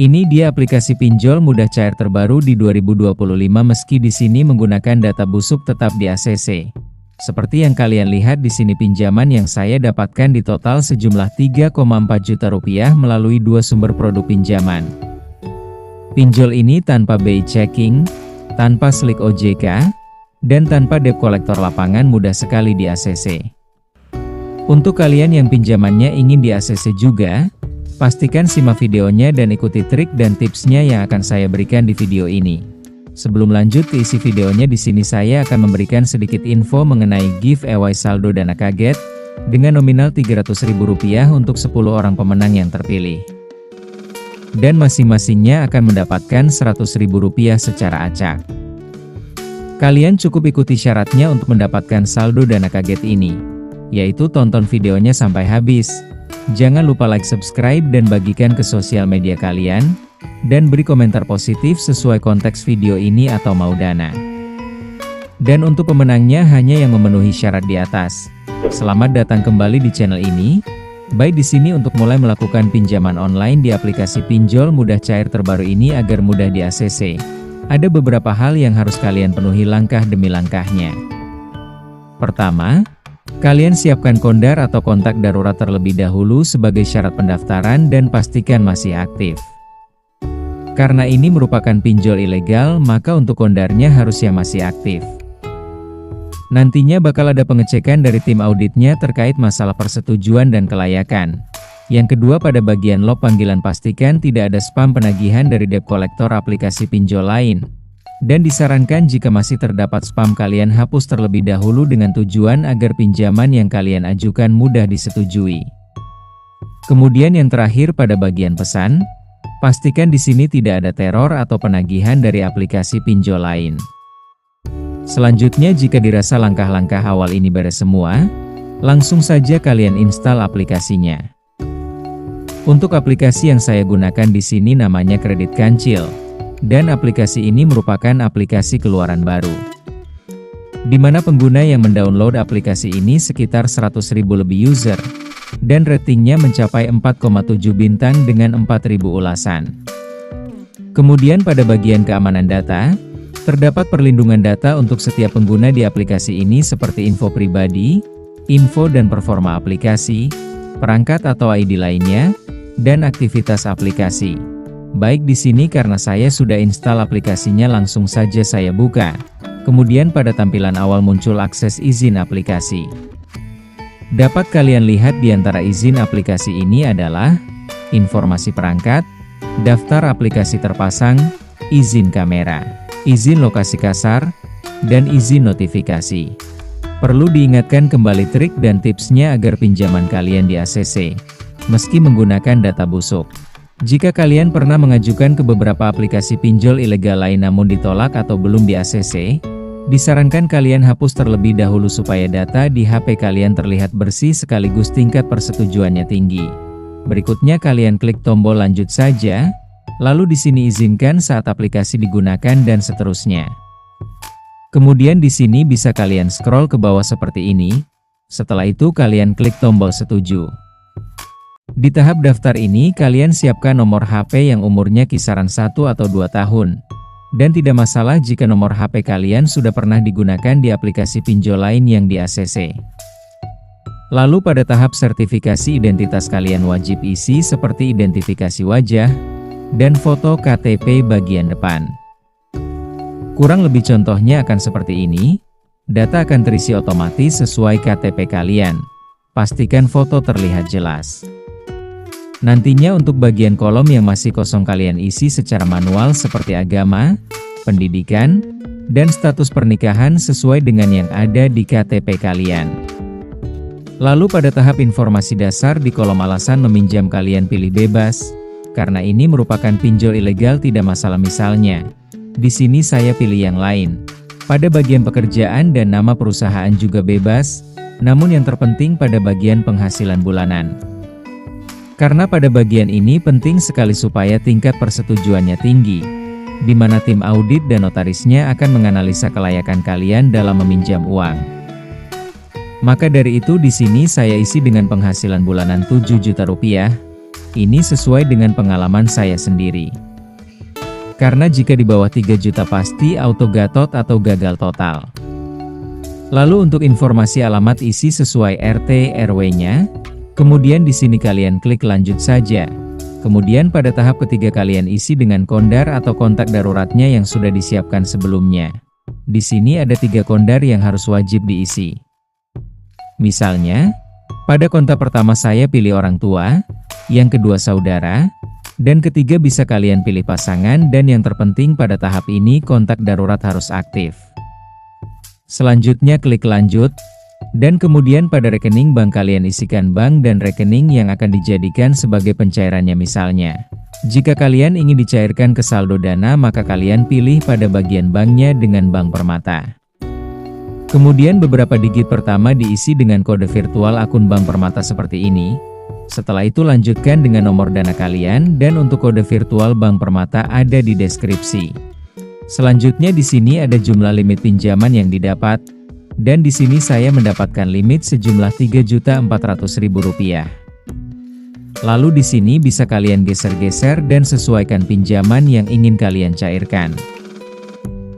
Ini dia aplikasi pinjol mudah cair terbaru di 2025 meski di sini menggunakan data busuk tetap di ACC. Seperti yang kalian lihat di sini pinjaman yang saya dapatkan di total sejumlah 3,4 juta rupiah melalui dua sumber produk pinjaman. Pinjol ini tanpa BI checking, tanpa slik OJK, dan tanpa debt collector lapangan mudah sekali di ACC. Untuk kalian yang pinjamannya ingin di ACC juga, pastikan simak videonya dan ikuti trik dan tipsnya yang akan saya berikan di video ini. Sebelum lanjut ke isi videonya, di sini saya akan memberikan sedikit info mengenai giveaway saldo dana kaget dengan nominal Rp300.000 untuk 10 orang pemenang yang terpilih. Dan masing-masingnya akan mendapatkan Rp100.000 secara acak. Kalian cukup ikuti syaratnya untuk mendapatkan saldo dana kaget ini, yaitu tonton videonya sampai habis. Jangan lupa like, subscribe, dan bagikan ke sosial media kalian, dan beri komentar positif sesuai konteks video ini atau mau dana. Dan untuk pemenangnya hanya yang memenuhi syarat di atas. Selamat datang kembali di channel ini. Baik, di sini untuk mulai melakukan pinjaman online di aplikasi pinjol mudah cair terbaru ini agar mudah di ACC. Ada beberapa hal yang harus kalian penuhi langkah demi langkahnya. Pertama, kalian siapkan kondar atau kontak darurat terlebih dahulu sebagai syarat pendaftaran dan pastikan masih aktif. Karena ini merupakan pinjol ilegal, maka untuk kondarnya harus yang masih aktif. Nantinya bakal ada pengecekan dari tim auditnya terkait masalah persetujuan dan kelayakan. Yang kedua, pada bagian log panggilan pastikan tidak ada spam penagihan dari debt collector aplikasi pinjol lain. Dan disarankan jika masih terdapat spam kalian hapus terlebih dahulu dengan tujuan agar pinjaman yang kalian ajukan mudah disetujui. Kemudian yang terakhir pada bagian pesan, pastikan di sini tidak ada teror atau penagihan dari aplikasi pinjol lain. Selanjutnya, jika dirasa langkah-langkah awal ini beres semua, langsung saja kalian install aplikasinya. Untuk aplikasi yang saya gunakan di sini namanya Kredit Kancil. Dan aplikasi ini merupakan aplikasi keluaran baru, di mana pengguna yang mendownload aplikasi ini sekitar 100.000 lebih user, dan ratingnya mencapai 4,7 bintang dengan 4.000 ulasan. Kemudian pada bagian keamanan data, terdapat perlindungan data untuk setiap pengguna di aplikasi ini seperti info pribadi, info dan performa aplikasi, perangkat atau ID lainnya, dan aktivitas aplikasi. Baik, di sini karena saya sudah install aplikasinya, langsung saja saya buka. Kemudian pada tampilan awal muncul akses izin aplikasi. Dapat kalian lihat di antara izin aplikasi ini adalah informasi perangkat, daftar aplikasi terpasang, izin kamera, izin lokasi kasar, dan izin notifikasi. Perlu diingatkan kembali trik dan tipsnya agar pinjaman kalian di ACC, meski menggunakan data busuk. Jika kalian pernah mengajukan ke beberapa aplikasi pinjol ilegal lain namun ditolak atau belum di ACC, disarankan kalian hapus terlebih dahulu supaya data di HP kalian terlihat bersih sekaligus tingkat persetujuannya tinggi. Berikutnya kalian klik tombol lanjut saja, lalu di sini izinkan saat aplikasi digunakan dan seterusnya. Kemudian di sini bisa kalian scroll ke bawah seperti ini. Setelah itu kalian klik tombol setuju. Di tahap daftar ini kalian siapkan nomor HP yang umurnya kisaran 1 atau 2 tahun. Dan tidak masalah jika nomor HP kalian sudah pernah digunakan di aplikasi pinjol lain yang di ACC. Lalu pada tahap sertifikasi identitas kalian wajib isi seperti identifikasi wajah, dan foto KTP bagian depan. Kurang lebih contohnya akan seperti ini, data akan terisi otomatis sesuai KTP kalian. Pastikan foto terlihat jelas. Nantinya untuk bagian kolom yang masih kosong kalian isi secara manual seperti agama, pendidikan, dan status pernikahan sesuai dengan yang ada di KTP kalian. Lalu pada tahap informasi dasar di kolom alasan meminjam kalian pilih bebas, karena ini merupakan pinjol ilegal tidak masalah misalnya. Di sini saya pilih yang lain. Pada bagian pekerjaan dan nama perusahaan juga bebas, namun yang terpenting pada bagian penghasilan bulanan. Karena pada bagian ini penting sekali supaya tingkat persetujuannya tinggi, di mana tim audit dan notarisnya akan menganalisa kelayakan kalian dalam meminjam uang. Maka dari itu di sini saya isi dengan penghasilan bulanan 7 juta rupiah, Ini sesuai dengan pengalaman saya sendiri. Karena jika di bawah 3 juta pasti auto gatot atau gagal total. Lalu untuk informasi alamat isi sesuai RT RW-nya, kemudian di sini kalian klik lanjut saja. Kemudian pada tahap ketiga kalian isi dengan kondar atau kontak daruratnya yang sudah disiapkan sebelumnya. Di sini ada 3 kondar yang harus wajib diisi. Misalnya, pada kontak pertama saya pilih orang tua, yang kedua saudara, dan ketiga bisa kalian pilih pasangan, dan yang terpenting pada tahap ini kontak darurat harus aktif. Selanjutnya klik lanjut, dan kemudian pada rekening bank kalian isikan bank dan rekening yang akan dijadikan sebagai pencairannya misalnya. Jika kalian ingin dicairkan ke saldo dana maka kalian pilih pada bagian banknya dengan Bank Permata. Kemudian beberapa digit pertama diisi dengan kode virtual akun Bank Permata seperti ini. Setelah itu lanjutkan dengan nomor dana kalian dan untuk kode virtual Bank Permata ada di deskripsi. Selanjutnya di sini ada jumlah limit pinjaman yang didapat, dan di sini saya mendapatkan limit sejumlah Rp3.400.000. Lalu di sini bisa kalian geser-geser dan sesuaikan pinjaman yang ingin kalian cairkan.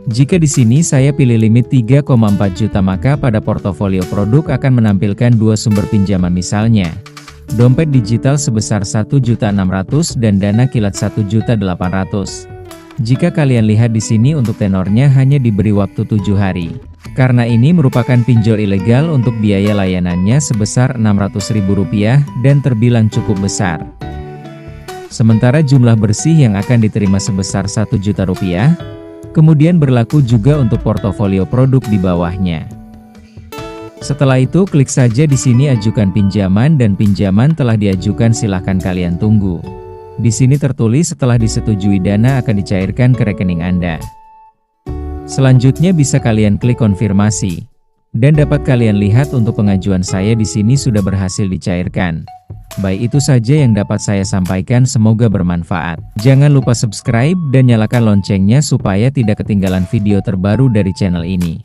Jika di sini saya pilih limit 3,4 juta maka pada portofolio produk akan menampilkan 2 sumber pinjaman misalnya. Dompet digital sebesar Rp1.600.000 dan dana kilat Rp1.800.000. Jika kalian lihat di sini untuk tenornya hanya diberi waktu 7 hari. Karena ini merupakan pinjol ilegal untuk biaya layanannya sebesar Rp600.000 dan terbilang cukup besar. Sementara jumlah bersih yang akan diterima sebesar Rp1 juta, kemudian berlaku juga untuk portofolio produk di bawahnya. Setelah itu klik saja di sini ajukan pinjaman dan pinjaman telah diajukan silahkan kalian tunggu. Di sini tertulis setelah disetujui dana akan dicairkan ke rekening Anda. Selanjutnya bisa kalian klik konfirmasi. Dan dapat kalian lihat untuk pengajuan saya di sini sudah berhasil dicairkan. Baik itu saja yang dapat saya sampaikan, semoga bermanfaat. Jangan lupa subscribe dan nyalakan loncengnya supaya tidak ketinggalan video terbaru dari channel ini.